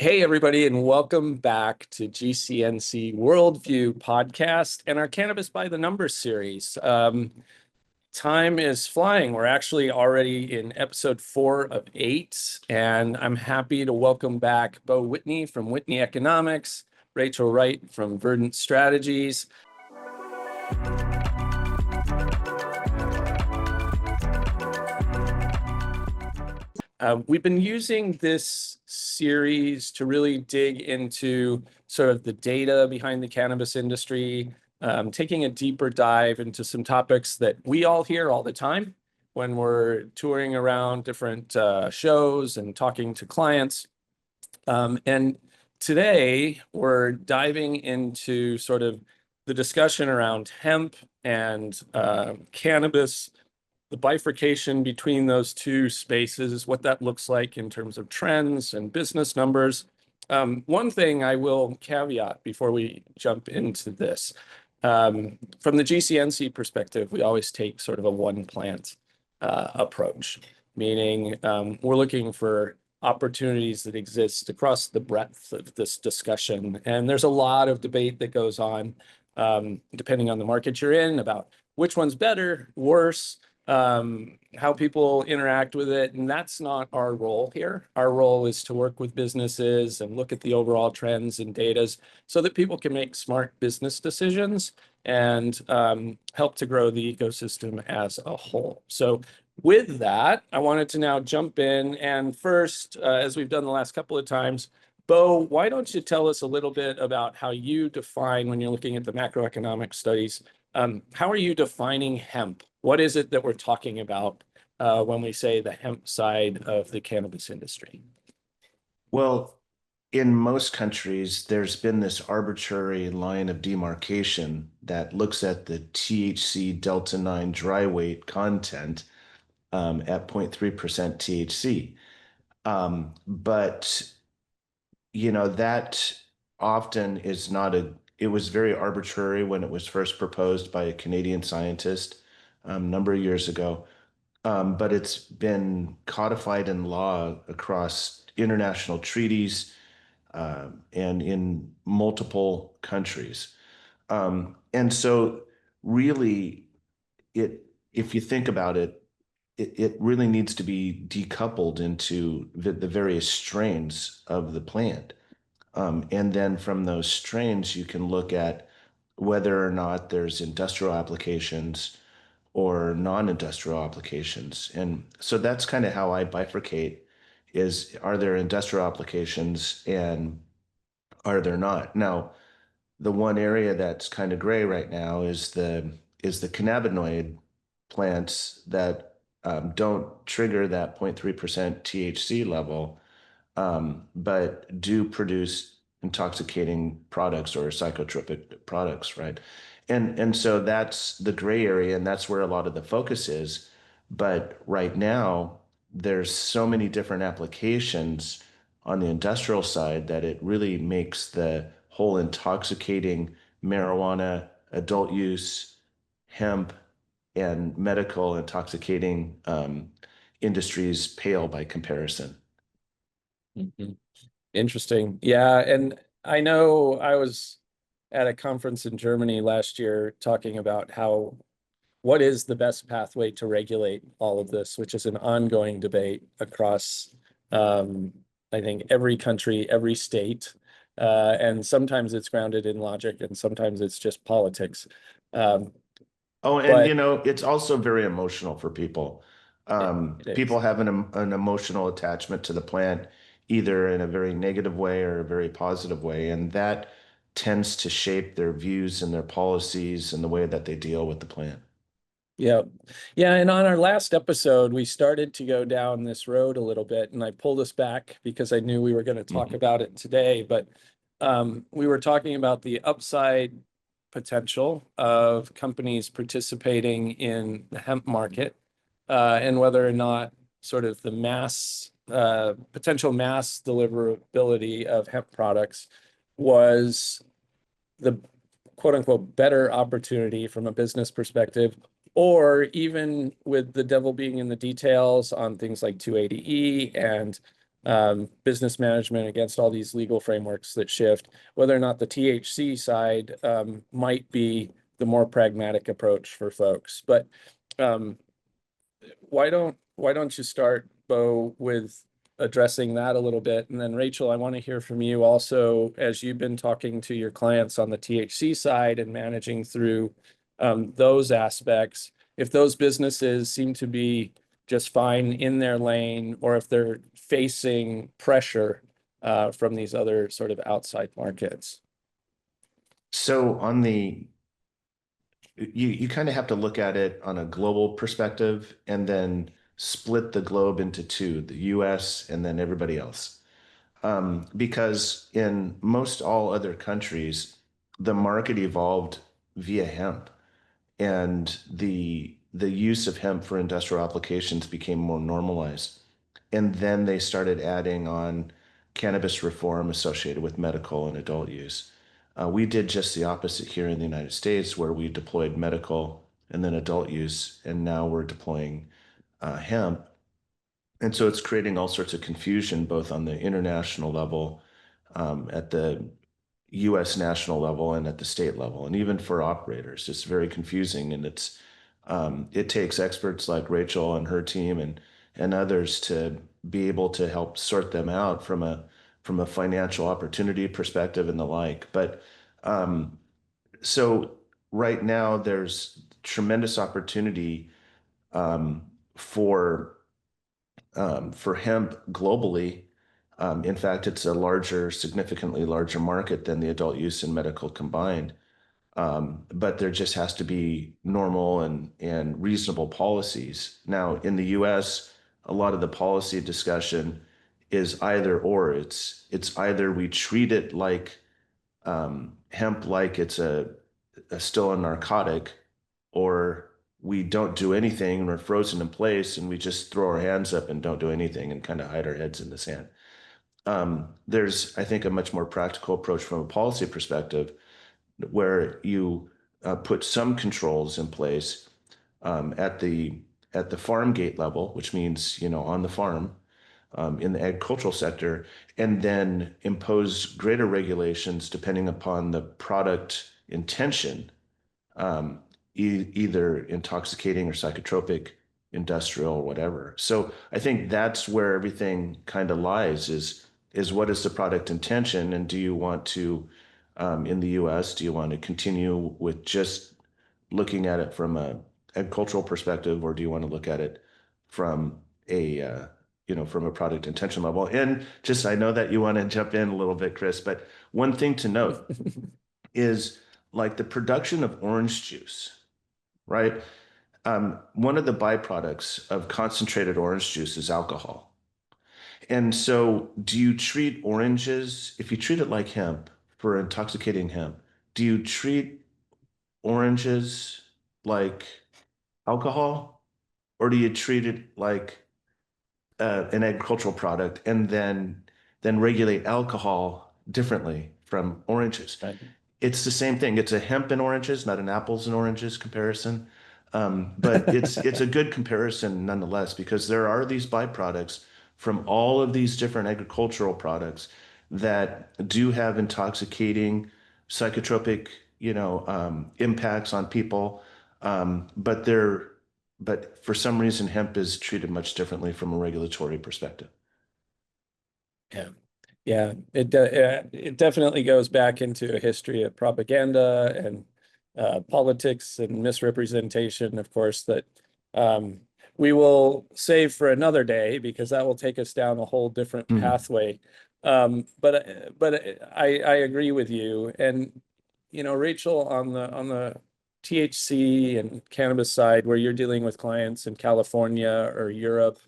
Hey, everybody, and welcome back to GCNC Worldview podcast and our Cannabis by the Numbers series. Time is flying. We're actually already in episode 4 of 8, and I'm happy to welcome back Beau Whitney from Whitney Economics, Rachel Wright from Verdant Strategies. We've been using this series to really dig into sort of the data behind the cannabis industry, taking a deeper dive into some topics that we all hear all the time when we're touring around different shows and talking to clients. And today we're diving into sort of the discussion around hemp and cannabis, the bifurcation between those two spaces, what that looks like in terms of trends and business numbers. One thing I will caveat before we jump into this, from the GCNC perspective, we always take sort of a one plant approach, meaning we're looking for opportunities that exist across the breadth of this discussion. And there's a lot of debate that goes on, depending on the market you're in, about which one's better, worse, how people interact with it. And that's not our role here. Our role is to work with businesses and look at the overall trends and data so that people can make smart business decisions and help to grow the ecosystem as a whole. So with that, I wanted to now jump in. And first, as we've done the last couple of times, Beau, why don't you tell us a little bit about how you define, when you're looking at the macroeconomic studies, how are you defining hemp? What is it that we're talking about when we say the hemp side of the cannabis industry? Well, in most countries, there's been this arbitrary line of demarcation that looks at the THC Delta 9 dry weight content at 0.3% THC. But, that often is not it was very arbitrary when it was first proposed by a Canadian scientist a number of years ago. But it's been codified in law across international treaties and in multiple countries. And so really, if you think about it, it really needs to be decoupled into the various strains of the plant. And then from those strains, you can look at whether or not there's industrial applications or non-industrial applications. And so that's kind of how I bifurcate is, are there industrial applications and are there not? Now, the one area that's kind of gray right now is the cannabinoid plants that don't trigger that 0.3% THC level, but do produce intoxicating products or psychotropic products, right? And so that's the gray area, and that's where a lot of the focus is. But right now, there's so many different applications on the industrial side that it really makes the whole intoxicating marijuana, adult use, hemp, and medical intoxicating industries pale by comparison. Mhm. Interesting. Yeah. And I know I was at a conference in Germany last year talking about what is the best pathway to regulate all of this, which is an ongoing debate across, I think, every country, every state. And sometimes it's grounded in logic and sometimes it's just politics. Um, Oh, and but it's also very emotional for people. it People is. have an emotional attachment to the plant, either in a very negative way or a very positive way, and that tends to shape their views and their policies and the way that they deal with the plant. Yeah. Yeah. And on our last episode, we started to go down this road a little bit, and I pulled us back because I knew we were going to talk about it today. But we were talking about the upside potential of companies participating in the hemp market and whether or not sort of the potential mass deliverability of hemp products was the quote unquote better opportunity from a business perspective, or even with the devil being in the details on things like 280E and business management against all these legal frameworks that shift, whether or not the THC side might be the more pragmatic approach for folks. But why don't you start, Beau, with addressing that a little bit? And then Rachel, I want to hear from you also, as you've been talking to your clients on the THC side and managing through those aspects, if those businesses seem to be just fine in their lane, or if they're facing pressure from these other sort of outside markets. So on the you kind of have to look at it on a global perspective and then split the globe into two, the US and then everybody else. Because in most all other countries, the market evolved via hemp, and the use of hemp for industrial applications became more normalized. And then they started adding on cannabis reform associated with medical and adult use. We did just the opposite here in the United States, where we deployed medical and then adult use, and now we're deploying hemp. And so it's creating all sorts of confusion, both on the international level, at the US national level, and at the state level. And even for operators, it's very confusing. And it takes experts like Rachel and her team and others to be able to help sort them out from a financial opportunity perspective and the like. But so right now there's tremendous opportunity um, for for hemp globally. In fact, it's a significantly larger market than the adult use and medical combined. But there just has to be normal and reasonable policies. Now, in the US, a lot of the policy discussion is either or. It's either we treat it like hemp like it's still a narcotic, or we don't do anything and we're frozen in place and we just throw our hands up and don't do anything and kind of hide our heads in the sand. There's, I think, a much more practical approach from a policy perspective, where you put some controls in place at the farm gate level, which means, on the farm, in the agricultural sector, and then impose greater regulations depending upon the product intention, either intoxicating or psychotropic, industrial, or whatever. So I think that's where everything kind of lies, is what is the product intention, and do you want to, in the US, do you want to continue with just looking at it from a agricultural perspective, or do you want to look at it from from a product intention level? And just, I know that you want to jump in a little bit, Chris, but one thing to note is, like, the production of orange juice, right? One of the byproducts of concentrated orange juice is alcohol. And so, do you treat oranges, if you treat it like hemp, for intoxicating hemp, do you treat oranges like alcohol, or do you treat it like an agricultural product, and then regulate alcohol differently from oranges? Right. It's the same thing. It's a hemp and oranges, not an apples and oranges comparison. But it's a good comparison nonetheless, because there are these byproducts from all of these different agricultural products that do have intoxicating, psychotropic, impacts on people. But for some reason, hemp is treated much differently from a regulatory perspective. Yeah. Yeah, it definitely goes back into a history of propaganda and politics and misrepresentation, of course, that we will save for another day, because that will take us down a whole different pathway. But I agree with you. And Rachel, on the THC and cannabis side, where you're dealing with clients in California or Europe,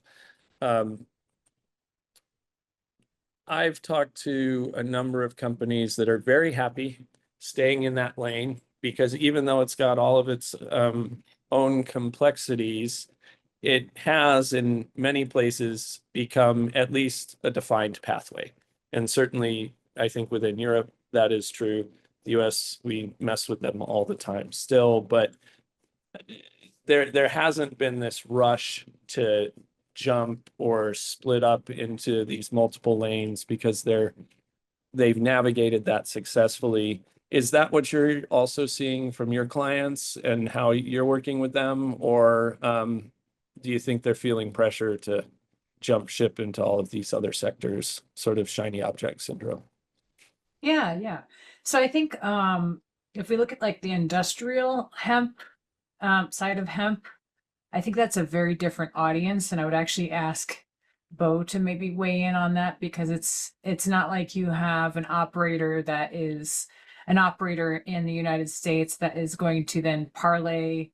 I've talked to a number of companies that are very happy staying in that lane, because even though it's got all of its own complexities, it has in many places become at least a defined pathway. And certainly, I think within Europe, that is true. The US, we mess with them all the time still, but there hasn't been this rush to jump or split up into these multiple lanes because they've navigated that successfully. Is that what you're also seeing from your clients and how you're working with them? Or do you think they're feeling pressure to jump ship into all of these other sectors, sort of shiny object syndrome? Yeah, yeah. So I think if we look at like the industrial hemp side of hemp, I think that's a very different audience, and I would actually ask Beau to maybe weigh in on that, because it's not like you have an operator that is an operator in the United States that is going to then parlay,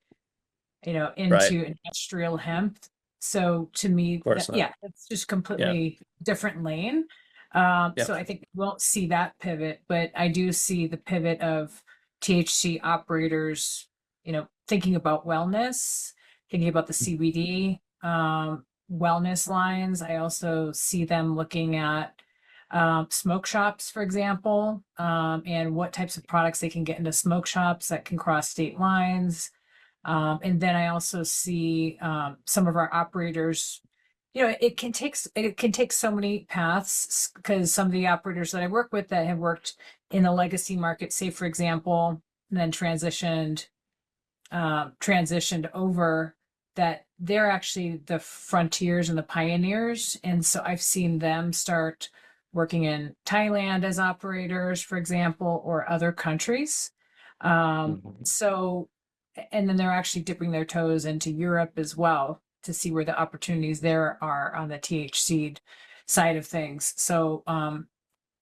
Right. into industrial hemp. So to me, Of course not. yeah, it's just Yeah. completely different lane. Yeah. So I think we won't see that pivot, but I do see the pivot of THC operators, thinking about wellness, thinking about the CBD wellness lines. I also see them looking at smoke shops, for example, and what types of products they can get into smoke shops that can cross state lines. And then I also see some of our operators. It can take so many paths, because some of the operators that I work with that have worked in the legacy market, say for example, and then transitioned over, that they're actually the frontiers and the pioneers. And so I've seen them start working in Thailand as operators, for example, or other countries. Mhm. So, and then they're actually dipping their toes into Europe as well to see where the opportunities there are on the THC side of things. So,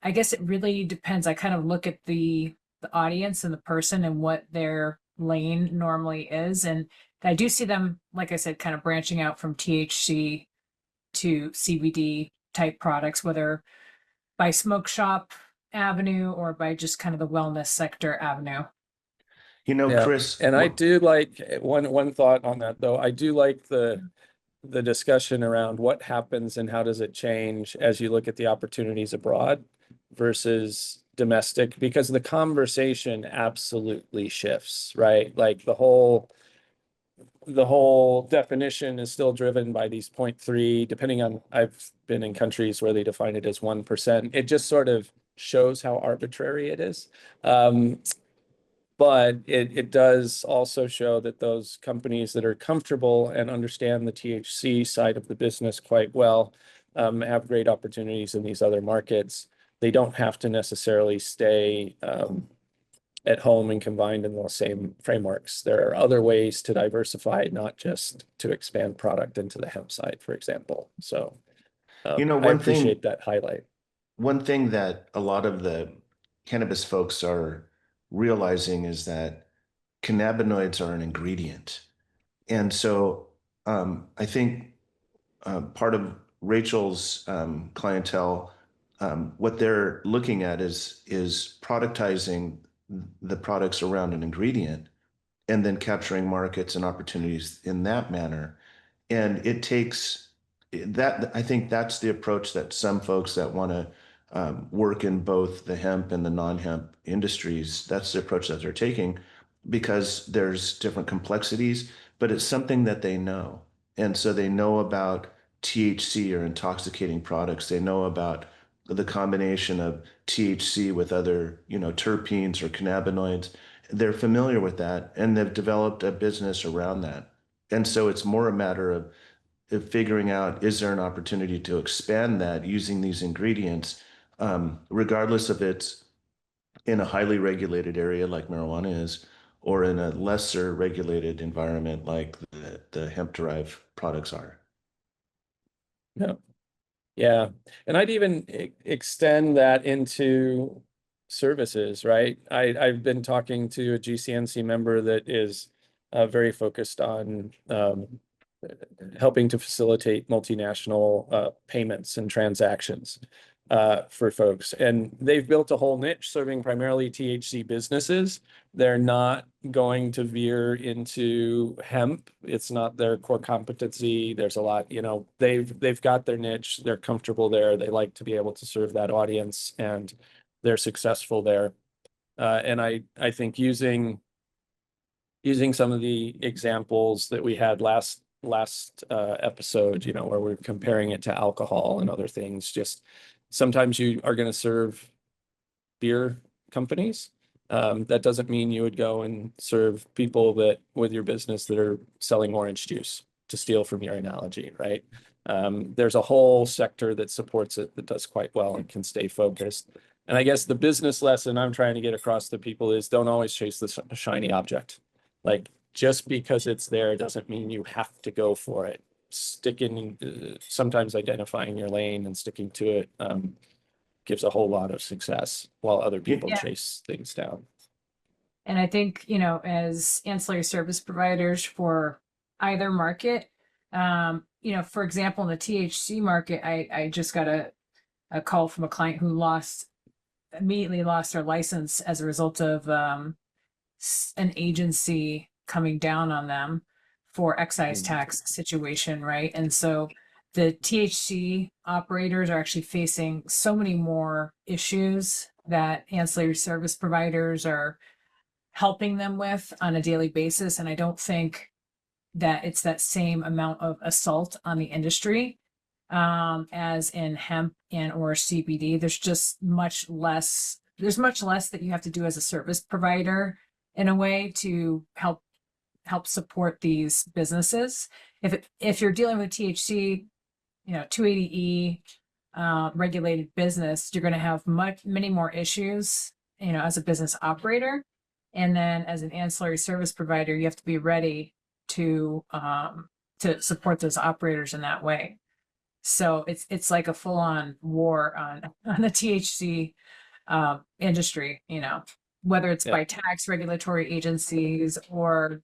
I guess it really depends. I kind of look at the audience and the person and what their lane normally is. And I do see them, like I said, kind of branching out from THC to CBD type products, whether by smoke shop avenue or by just kind of the wellness sector avenue. Yeah. Chris, And I do like one thought on that though. I do like the discussion around what happens and how does it change as you look at the opportunities abroad versus domestic, because the conversation absolutely shifts, right? Like the whole definition is still driven by these 0.3, depending on, I've been in countries where they define it as 1%. It just sort of shows how arbitrary it is. But it does also show that those companies that are comfortable and understand the THC side of the business quite well have great opportunities in these other markets. They don't have to necessarily stay at home and combined in those same frameworks. There are other ways to diversify, not just to expand product into the hemp side, for example. So you know, I one appreciate thing that highlight. one thing that a lot of the cannabis folks are realizing is that cannabinoids are an ingredient. And so I think part of Rachel's clientele, what they're looking at is productizing the products around an ingredient and then capturing markets and opportunities in that manner. And it takes that, I think that's the approach that some folks that want to work in both the hemp and the non-hemp industries, that's the approach that they're taking, because there's different complexities, but it's something that they know. And so they know about THC or intoxicating products. They know about the combination of THC with other, terpenes or cannabinoids. They're familiar with that and they've developed a business around that. And so it's more a matter of figuring out, is there an opportunity to expand that using these ingredients, regardless of it's in a highly regulated area like marijuana is, or in a lesser regulated environment like the hemp derived products are. Yeah. Yeah. And I'd even extend that into services, right? I've been talking to a GCNC member that is very focused on helping to facilitate multinational payments and transactions for folks. And they've built a whole niche serving primarily THC businesses. They're not going to veer into hemp. It's not their core competency. There's a lot, they've got their niche. They're comfortable there. They like to be able to serve that audience, and they're successful there. And I think using some of the examples that we had last last episode, you know, where we're comparing it to alcohol and other things. Just sometimes you are going to serve beer companies. That doesn't mean you would go and serve people that with your business that are selling orange juice, to steal from your analogy, right? There's a whole sector that supports it that does quite well and can stay focused. And I guess the business lesson I'm trying to get across to people is don't always chase the shiny object. Like just because it's there doesn't mean you have to go for it. Sticking, sometimes identifying your lane and sticking to it gives a whole lot of success while other people Yeah. chase things down. And I think, you know, as ancillary service providers for either market, you know, for example, in the THC market, I just got a call from a client who immediately lost their license as a result of an agency coming down on them for excise tax situation, right? And so the THC operators are actually facing so many more issues that ancillary service providers are helping them with on a daily basis. And I don't think that it's that same amount of assault on the industry as in hemp and or CBD. There's much less that you have to do as a service provider in a way to help support these businesses. If you're dealing with THC, you know, 280E regulated business, you're going to have many more issues, you know, as a business operator. And then as an ancillary service provider, you have to be ready to support those operators in that way. So it's like a full-on war on the THC industry, you know, whether it's by tax regulatory agencies or,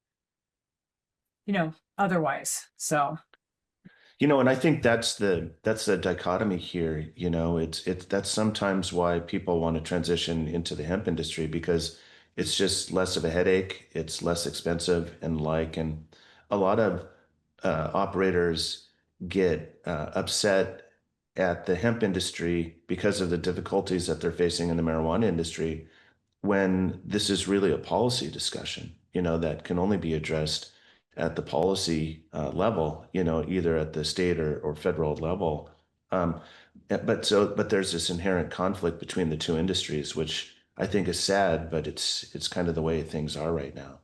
you know, otherwise. So, You know, and I think that's the dichotomy here. You know, it's that's sometimes why people want to transition into the hemp industry, because it's just less of a headache, it's less expensive, and a lot of operators get upset at the hemp industry because of the difficulties that they're facing in the marijuana industry, when this is really a policy discussion, you know, that can only be addressed at the policy level, you know, either at the state or federal level. Um, but there's this inherent conflict between the two industries, which I think is sad, but it's kind of the way things are right now.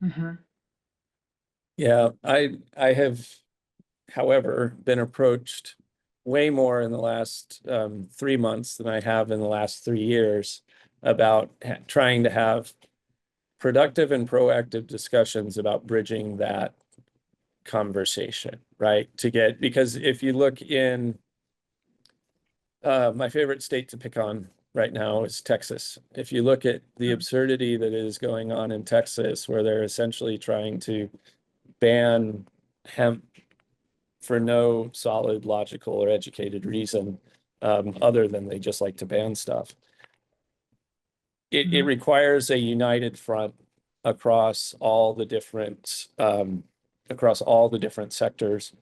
mhm. Yeah, I have, however, been approached way more in the last 3 months than I have in the last 3 years about trying to have productive and proactive discussions about bridging that conversation, right? Because if you look in my favorite state to pick on right now is Texas. If you look at the absurdity that is going on in Texas, where they're essentially trying to ban hemp for no solid, logical, or educated reason, other than they just like to ban stuff. It requires a united front across all the different sectors.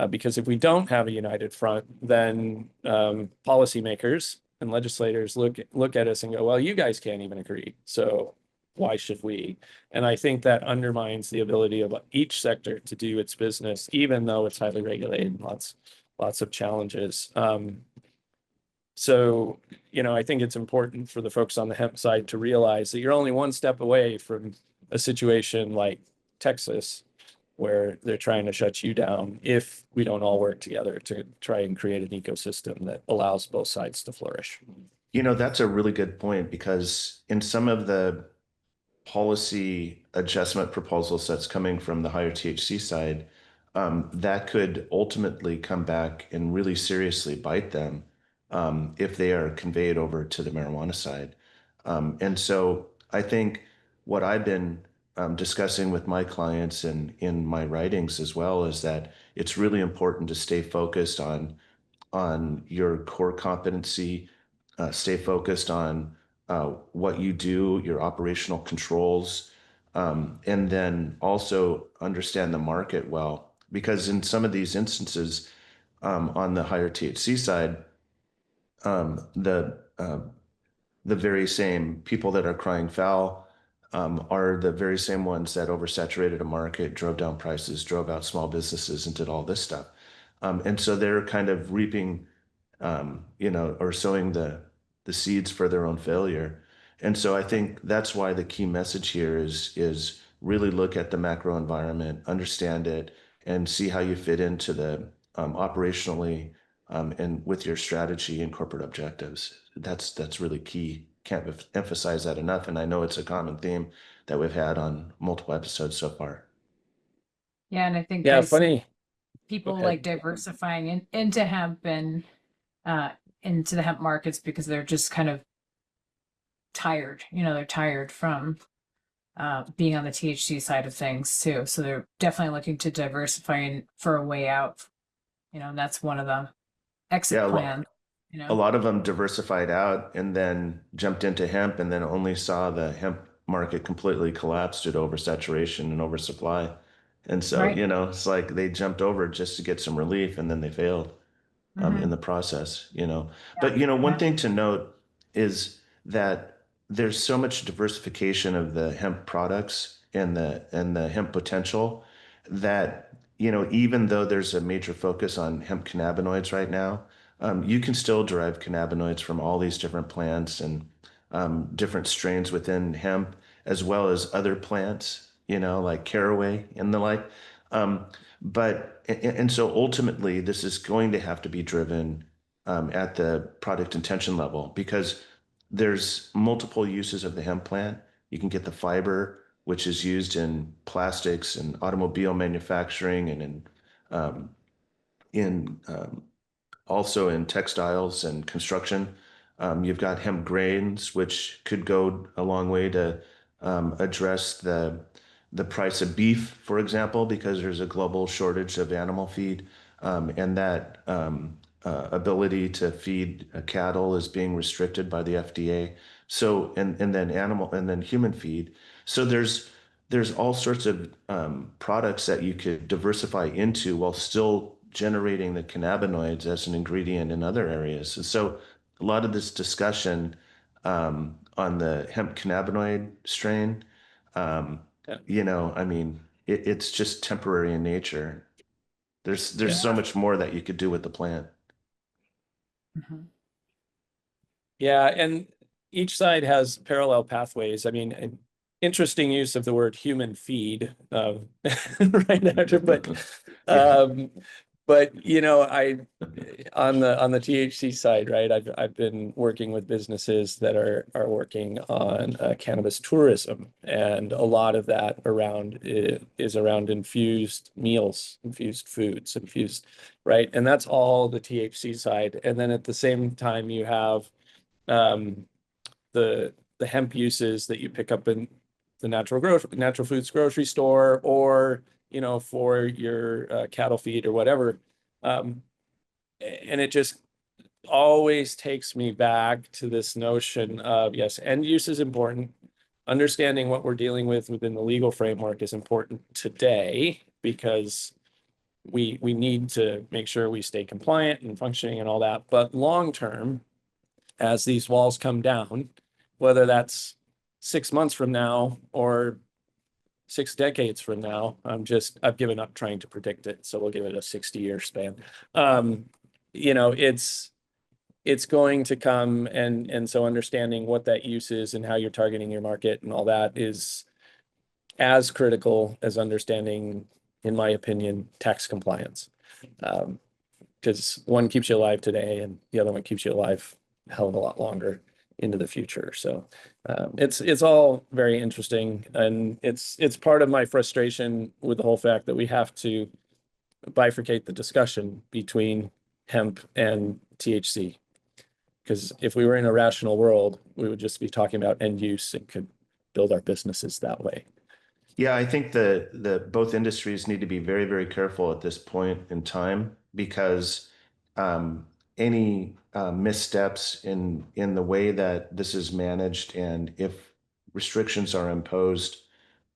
Because if we don't have a united front, then policymakers and legislators look at us and go, well, you guys can't even agree, so why should we? And I think that undermines the ability of each sector to do its business, even though it's highly regulated, lots of challenges. So, you know, I think it's important for the folks on the hemp side to realize that you're only one step away from a situation like Texas, where they're trying to shut you down, if we don't all work together to try and create an ecosystem that allows both sides to flourish. You know, that's a really good point, because in some of the policy adjustment proposals that's coming from the higher THC side, that could ultimately come back and really seriously bite them if they are conveyed over to the marijuana side. And so I think what I've been discussing with my clients and in my writings as well is that it's really important to stay focused on your core competency, stay focused on what you do, your operational controls, and then also understand the market well. Because in some of these instances, on the higher THC side, um, the uh, the very same people that are crying foul are the very same ones that oversaturated a market, drove down prices, drove out small businesses, and did all this stuff. And so they're kind of reaping, or sowing the seeds for their own failure. And so I think that's why the key message here is really look at the macro environment, understand it, and see how you fit into the operationally and with your strategy and corporate objectives. That's really key. Can't emphasize that enough. And I know it's a common theme that we've had on multiple episodes so far. Yeah, and I think Yeah, I see funny. people Okay. like diversifying into hemp and into the hemp markets because they're just kind of tired. They're tired from being on the THC side of things too. So they're definitely looking to diversify for a way out. And that's one of the exit Yeah, plans. a lot of them diversified out and then jumped into hemp and then only saw the hemp market completely collapse due to oversaturation and oversupply. And so, Right. it's like they jumped over just to get some relief and then they failed in Mhm. the process. Yeah. But, one Yeah. thing to note is that there's so much diversification of the hemp products and the hemp potential that, even though there's a major focus on hemp cannabinoids right now, you can still derive cannabinoids from all these different plants and different strains within hemp, as well as other plants, like caraway and the like. Um, and so ultimately, this is going to have to be driven at the product intention level because there's multiple uses of the hemp plant. You can get the fiber, which is used in plastics and automobile manufacturing and in also in textiles and construction. You've got hemp grains, which could go a long way to address the price of beef, for example, because there's a global shortage of animal feed, and that ability to feed cattle is being restricted by the FDA. So, and then animal and then human feed. So there's all sorts of products that you could diversify into while still generating the cannabinoids as an ingredient in other areas. And so a lot of this discussion on the hemp cannabinoid strain, I mean, it's just temporary in nature. There's Yeah. so much more that you could do with the plant. Mhm. Yeah, and each side has parallel pathways. I mean, an interesting use of the word human feed, right after, Yeah. um, I on the THC side, right? I've been working with businesses that are working on cannabis tourism, and a lot of that is around infused meals, infused foods, right? And that's all the THC side. And then at the same time, you have um, the hemp uses that you pick up in the natural foods grocery store, or for your cattle feed or whatever. And it just always takes me back to this notion of, yes, end use is important. Understanding what we're dealing with within the legal framework is important today because we need to make sure we stay compliant and functioning and all that. But long term, as these walls come down, whether that's 6 months from now or 6 decades from now, I've given up trying to predict it. So we'll give it a 60-year span. It's going to come, and so understanding what that use is and how you're targeting your market and all that is as critical as understanding, in my opinion, tax compliance. Because one keeps you alive today and the other one keeps you alive a hell of a lot longer into the future. So it's all very interesting, and it's part of my frustration with the whole fact that we have to bifurcate the discussion between hemp and THC. Because if we were in a rational world, we would just be talking about end use and could build our businesses that way. Yeah, I think the both industries need to be very, very careful at this point in time because any missteps in the way that this is managed, and if restrictions are imposed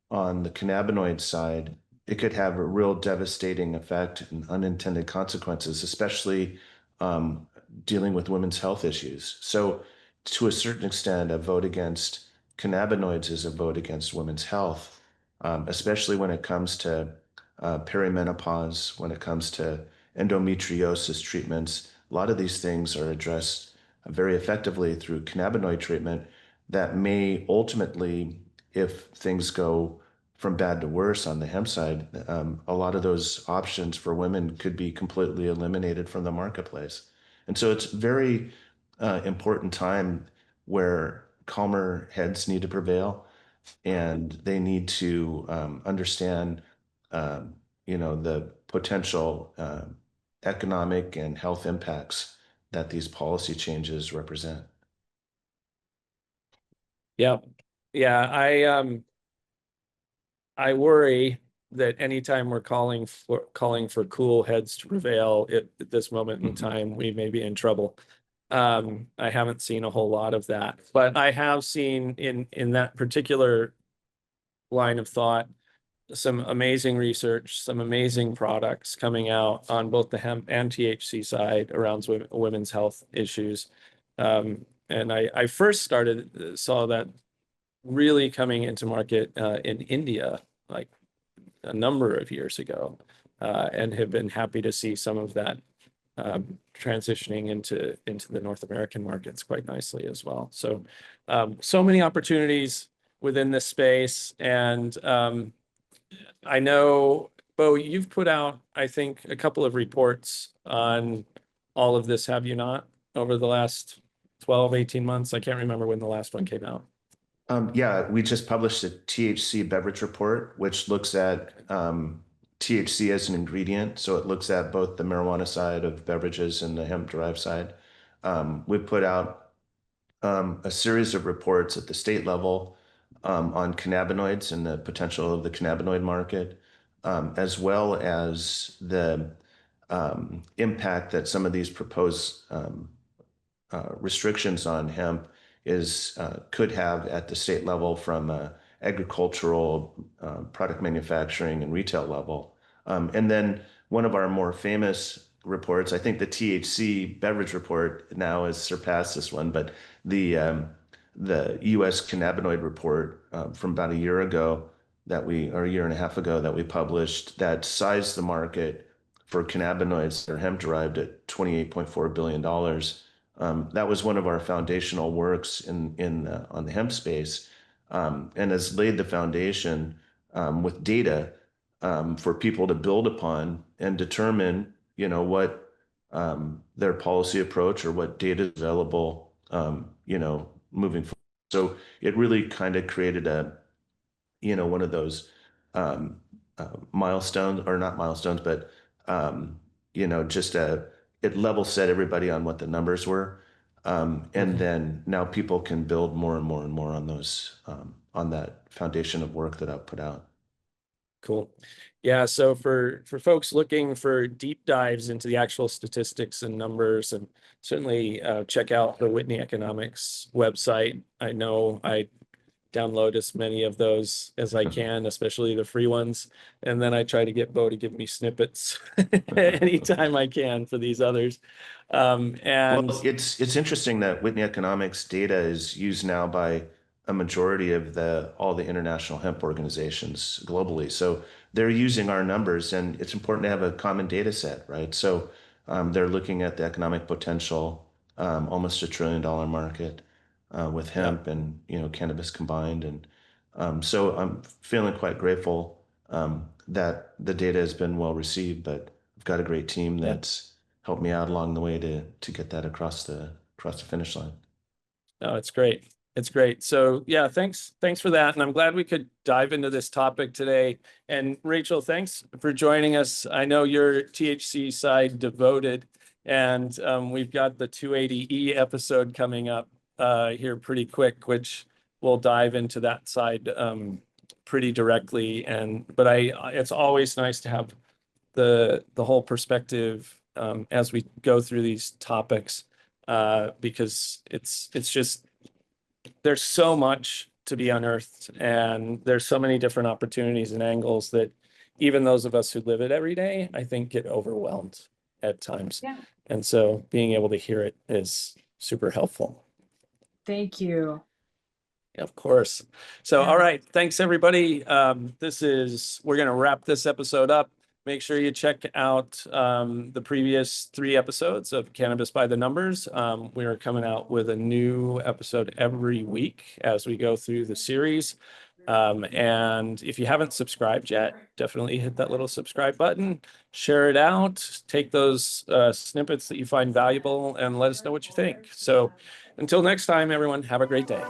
on the cannabinoid side, it could have a real devastating effect and unintended consequences, especially dealing with women's health issues. So, to a certain extent, a vote against cannabinoids is a vote against women's health, especially when it comes to perimenopause, when it comes to endometriosis treatments. A lot of these things are addressed very effectively through cannabinoid treatment that may ultimately, if things go from bad to worse on the hemp side, a lot of those options for women could be completely eliminated from the marketplace. And so it's very important time where calmer heads need to prevail, and they need to understand, the potential economic and health impacts that these policy changes represent. Yeah. Yeah. I worry that anytime we're calling for cool heads to prevail at this moment in time, we may be in trouble. I haven't seen a whole lot of that, but I have seen in that particular line of thought some amazing research, some amazing products coming out on both the hemp and THC side around women's health issues. And I first saw that really coming into market in India, like a number of years ago, and have been happy to see some of that transitioning into the North American markets quite nicely as well. So, so many opportunities within this space. And I know, Beau, you've put out, I think, a couple of reports on all of this, have you not, over the last 12, 18 months? I can't remember when the last one came out. Yeah, we just published a THC beverage report, which looks at THC as an ingredient. So it looks at both the marijuana side of beverages and the hemp-derived side. We put out a series of reports at the state level on cannabinoids and the potential of the cannabinoid market, as well as the impact that some of these proposed restrictions on hemp could have at the state level from agricultural, product manufacturing, and retail level. And then one of our more famous reports, I think the THC beverage report now has surpassed this one, but the U.S. cannabinoid report from about a year ago or a year and a half ago that we published that sized the market for cannabinoids that are hemp derived at $28.4 billion. That was one of our foundational works on the hemp space, and has laid the foundation with data for people to build upon and determine, what their policy approach or what data is available, moving forward. So it really kind of created one of those milestones, or not milestones, but just it level set everybody on what the numbers were. And then now people can build more and more and more on those, on that foundation of work that I've put out. Cool. Yeah, so for folks looking for deep dives into the actual statistics and numbers, and certainly check out the Whitney Economics website. I know I download as many of those as I can, especially the free ones. And then I try to get Beau to give me snippets anytime I can for these others. And well, it's interesting that Whitney Economics data is used now by a majority of all the international hemp organizations globally. So they're using our numbers, and it's important to have a common data set, right? So they're looking at the economic potential, almost $1 trillion market with hemp and cannabis combined, and so I'm feeling quite grateful that the data has been well received. But I've got a great team that's helped me out along the way to get that across the finish line. No, it's great. It's great. So yeah, thanks for that. And I'm glad we could dive into this topic today. And Rachel, thanks for joining us. I know you're THC side devoted, and we've got the 280E episode coming up here pretty quick, which we'll dive into that side pretty directly. But it's always nice to have the whole perspective as we go through these topics, because it's just, there's so much to be unearthed, and there's so many different opportunities and angles that even those of us who live it every day, I think, get overwhelmed at times. Yeah. And so being able to hear it is super helpful. Thank you. Of course. So, Yeah. all right. Thanks, everybody. We're going to wrap this episode up. Make sure you check out the previous 3 episodes of Cannabis by the Numbers. We are coming out with a new episode every week as we go through the series. And if you haven't subscribed yet, definitely hit that little subscribe button, share it out, take those snippets that you find valuable, and let us know what you think. So until next time, everyone, have a great day.